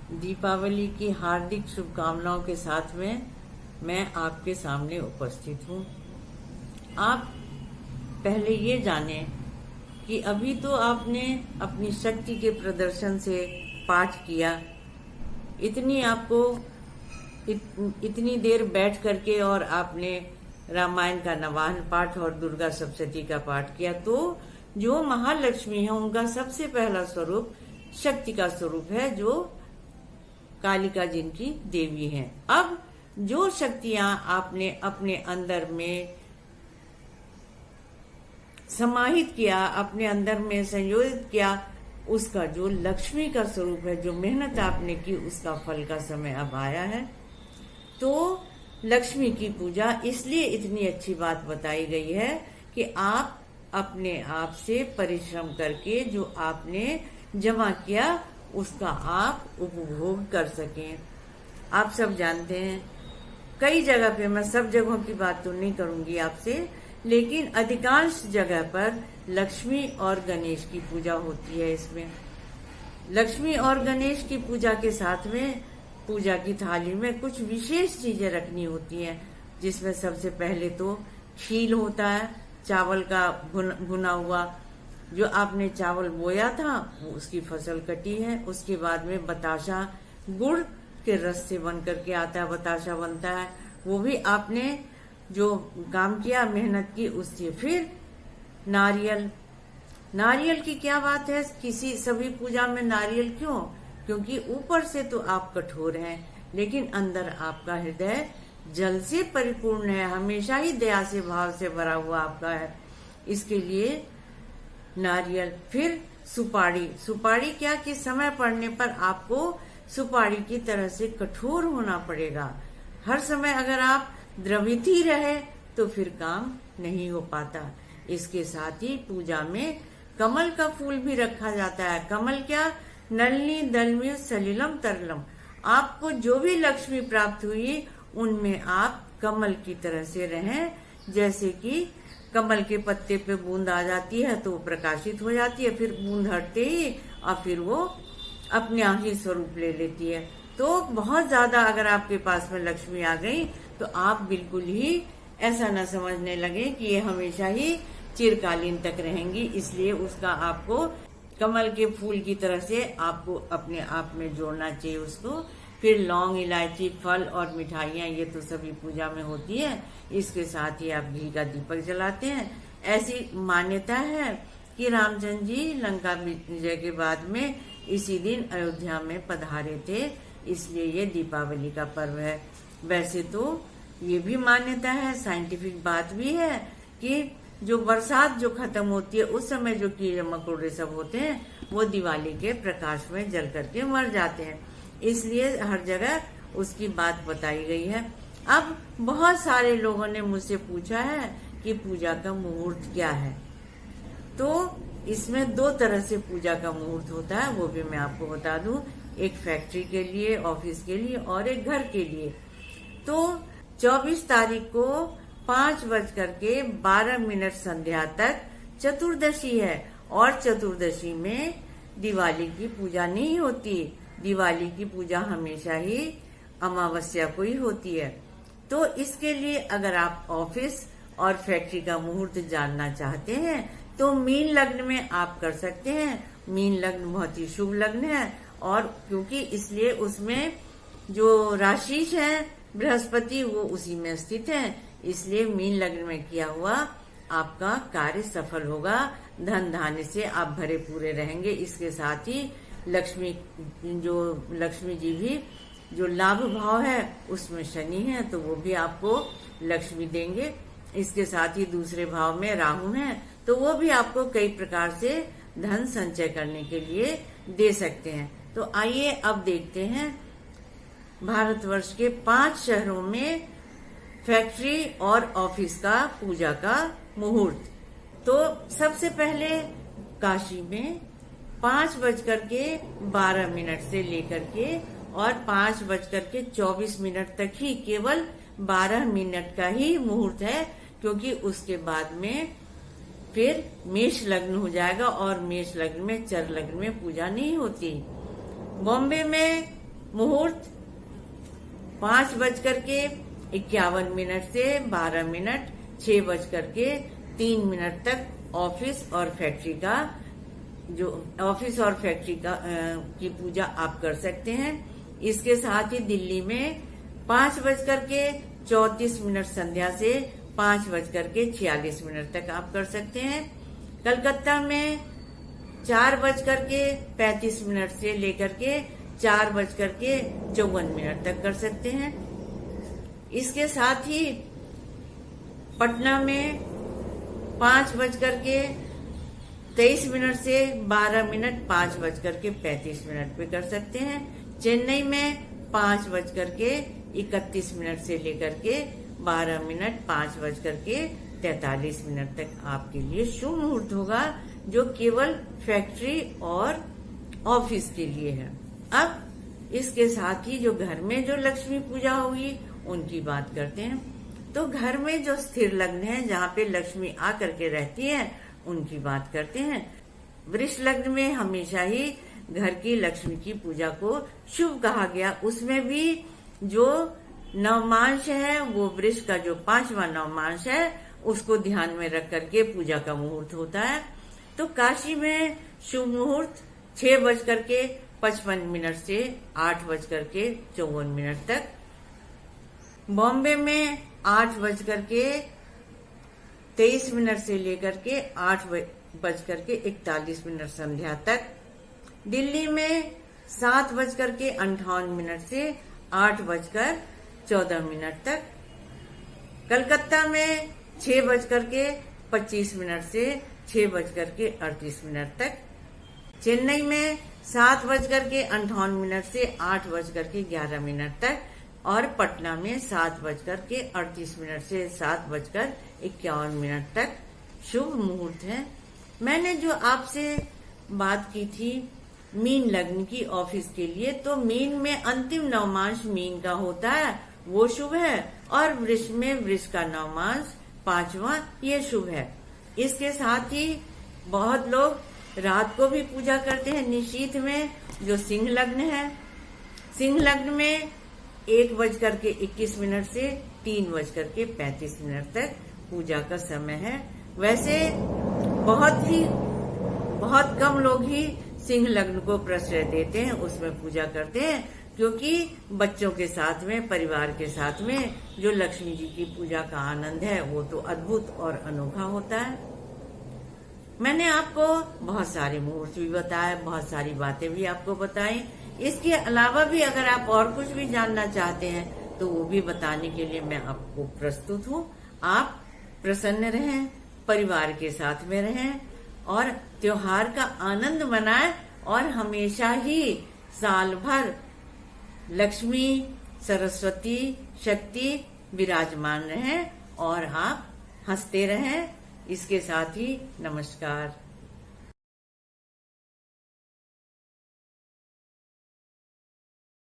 दीपावली की हार्दिक शुभकामनाओं के साथ में मैं आपके सामने उपस्थित हूँ। आप पहले ये जानें कि अभी तो आपने अपनी शक्ति के प्रदर्शन से पाठ किया। इतनी आपको इतनी देर बैठ करके और आपने रामायण का नवाहन पाठ और दुर्गा सप्तशती का पाठ किया, तो जो महालक्ष्मी है उनका सबसे पहला स्वरूप शक्ति का स्वरूप है, जो कालिका जिनकी देवी हैं। अब जो शक्तियां आपने अपने अंदर में समाहित किया, अपने अंदर में संयोजित किया, उसका जो लक्ष्मी का स्वरूप है, जो मेहनत आपने की, उसका फल का समय अब आया है। तो लक्ष्मी की पूजा इसलिए इतनी अच्छी बात बताई गई है कि आप अपने आप से परिश्रम करके जो आपने जमा किया उसका आप उपभोग कर सकें। आप सब जानते हैं, कई जगह पे, मैं सब जगहों की बात तो नहीं करूंगी आपसे, लेकिन अधिकांश जगह पर लक्ष्मी और गणेश की पूजा होती है। इसमें लक्ष्मी और गणेश की पूजा के साथ में पूजा की थाली में कुछ विशेष चीजें रखनी होती हैं, जिसमें सबसे पहले तो खील होता है, चावल का भुना हुआ। जो आपने चावल बोया था वो उसकी फसल कटी है। उसके बाद में बताशा, गुड़ के रस से बन करके आता है, बताशा बनता है, वो भी आपने जो काम किया, मेहनत की, उससे। फिर नारियल, नारियल की क्या बात है, किसी सभी पूजा में नारियल क्यों? क्योंकि ऊपर से तो आप कठोर हैं, लेकिन अंदर आपका हृदय जल से परिपूर्ण है, हमेशा ही दया से, भाव से भरा हुआ आपका है। इसके लिए नारियल। फिर सुपारी, सुपारी क्या कि समय पड़ने पर आपको सुपारी की तरह से कठोर होना पड़ेगा। हर समय अगर आप द्रवित ही रहे तो फिर काम नहीं हो पाता। इसके साथ ही पूजा में कमल का फूल भी रखा जाता है। कमल क्या? नलिनी दलमी सलिलम तरलम। आपको जो भी लक्ष्मी प्राप्त हुई उनमें आप कमल की तरह से रहें। जैसे कि कमल के पत्ते पे बूंद आ जाती है तो प्रकाशित हो जाती है, फिर बूंद हटते ही और फिर वो अपने आप ही स्वरूप ले लेती है। तो बहुत ज्यादा अगर आपके पास में लक्ष्मी आ गई तो आप बिल्कुल ही ऐसा न समझने लगे कि ये हमेशा ही चिरकालीन तक रहेंगी। इसलिए उसका आपको कमल के फूल की तरह से आपको अपने आप में जोड़ना चाहिए उसको। फिर लौंग, इलायची, फल और मिठाइयाँ, ये तो सभी पूजा में होती है। इसके साथ ही आप घी का दीपक जलाते हैं। ऐसी मान्यता है कि रामचंद्र जी लंका विजय के बाद में इसी दिन अयोध्या में पधारे थे, इसलिए ये दीपावली का पर्व है। वैसे तो ये भी मान्यता है, साइंटिफिक बात भी है कि जो बरसात जो खत्म होती है उस समय जो कीड़े मकोड़े सब होते हैं वो दिवाली के प्रकाश में जल करके मर जाते हैं, इसलिए हर जगह उसकी बात बताई गई है। अब बहुत सारे लोगों ने मुझसे पूछा है कि पूजा का मुहूर्त क्या है। तो इसमें दो तरह से पूजा का मुहूर्त होता है, वो भी मैं आपको बता दूं। एक फैक्ट्री के लिए, ऑफिस के लिए, और एक घर के लिए। तो 24 तारीख को 5:12 संध्या तक चतुर्दशी है, और चतुर्दशी में दिवाली की पूजा नहीं होती। दिवाली की पूजा हमेशा ही अमावस्या को ही होती है। तो इसके लिए अगर आप ऑफिस और फैक्ट्री का मुहूर्त जानना चाहते हैं तो मीन लग्न में आप कर सकते हैं। मीन लग्न बहुत ही शुभ लग्न है, और क्योंकि इसलिए उसमें जो राशि है बृहस्पति वो उसी में स्थित है, इसलिए मीन लग्न में किया हुआ आपका कार्य सफल होगा। धन धान्य से आप भरे पूरे रहेंगे। इसके साथ ही लक्ष्मी जी भी जो लाभ भाव है उसमें शनि है, तो वो भी आपको लक्ष्मी देंगे। इसके साथ ही दूसरे भाव में राहु है, तो वो भी आपको कई प्रकार से धन संचय करने के लिए दे सकते हैं। तो आइए अब देखते हैं भारतवर्ष के 5 शहरों में फैक्ट्री और ऑफिस का पूजा का मुहूर्त। तो सबसे पहले काशी में 5:12 से लेकर के और 5:24 तक ही केवल 12 मिनट का ही मुहूर्त है, क्योंकि उसके बाद में फिर मेष लग्न हो जाएगा, और मेष लग्न में, चर लग्न में पूजा नहीं होती। बॉम्बे में मुहूर्त 5:51 से 12 मिनट, 6:03 तक ऑफिस और फैक्ट्री की पूजा आप कर सकते हैं। इसके साथ ही दिल्ली में 5:34 संध्या से 5:46 तक आप कर सकते हैं। कलकत्ता में 4:35 से लेकर के 4:54 तक कर सकते हैं। इसके साथ ही पटना में 5:23 से 12 मिनट, 5:35 पे कर सकते हैं। चेन्नई में 5:31 से लेकर के 12 मिनट, 5:43 तक आपके लिए शुभ मुहूर्त होगा, जो केवल फैक्ट्री और ऑफिस के लिए है। अब इसके साथ ही जो घर में जो लक्ष्मी पूजा होगी उनकी बात करते हैं। तो घर में जो स्थिर लग्न है, जहाँ पे लक्ष्मी आकर के रहती है, उनकी बात करते हैं। वृष लग्न में हमेशा ही घर की लक्ष्मी की पूजा को शुभ कहा गया। उसमें भी जो नवमांश है, वो वृष का जो 5वां नवमांश है, उसको ध्यान में रख करके पूजा का मुहूर्त होता है। तो काशी में शुभ मुहूर्त 6:55 से 8:54 तक, बॉम्बे में 8:23 से लेकर के 8:41 संध्या तक, दिल्ली में 7:58 से 8:14 तक, कलकत्ता में 6:25 से 6:38 तक, चेन्नई में 7:58 से 8:11 तक, और पटना में 7:38 से 7:51 तक शुभ मुहूर्त है। मैंने जो आपसे बात की थी मीन लग्न की ऑफिस के लिए, तो मीन में अंतिम नवमांश मीन का होता है, वो शुभ है, और वृष में वृष का नवमांश 5वां, ये शुभ है। इसके साथ ही बहुत लोग रात को भी पूजा करते हैं निशीथ में, जो सिंह लग्न है। सिंह लग्न में 1:21 से 3:35 तक पूजा का समय है। वैसे बहुत कम लोग ही सिंह लग्न को प्रश्रय देते हैं, उसमें पूजा करते हैं, क्योंकि बच्चों के साथ में, परिवार के साथ में जो लक्ष्मी जी की पूजा का आनंद है, वो तो अद्भुत और अनोखा होता है। मैंने आपको बहुत सारे मुहूर्त भी बताए, बहुत सारी बातें भी आपको बताई। इसके अलावा भी अगर आप और कुछ भी जानना चाहते हैं तो वो भी बताने के लिए मैं आपको प्रस्तुत हूँ। आप प्रसन्न रहें, परिवार के साथ में रहें और त्योहार का आनंद मनाएं, और हमेशा ही साल भर लक्ष्मी, सरस्वती, शक्ति विराजमान रहें और आप हंसते रहें। इसके साथ ही नमस्कार।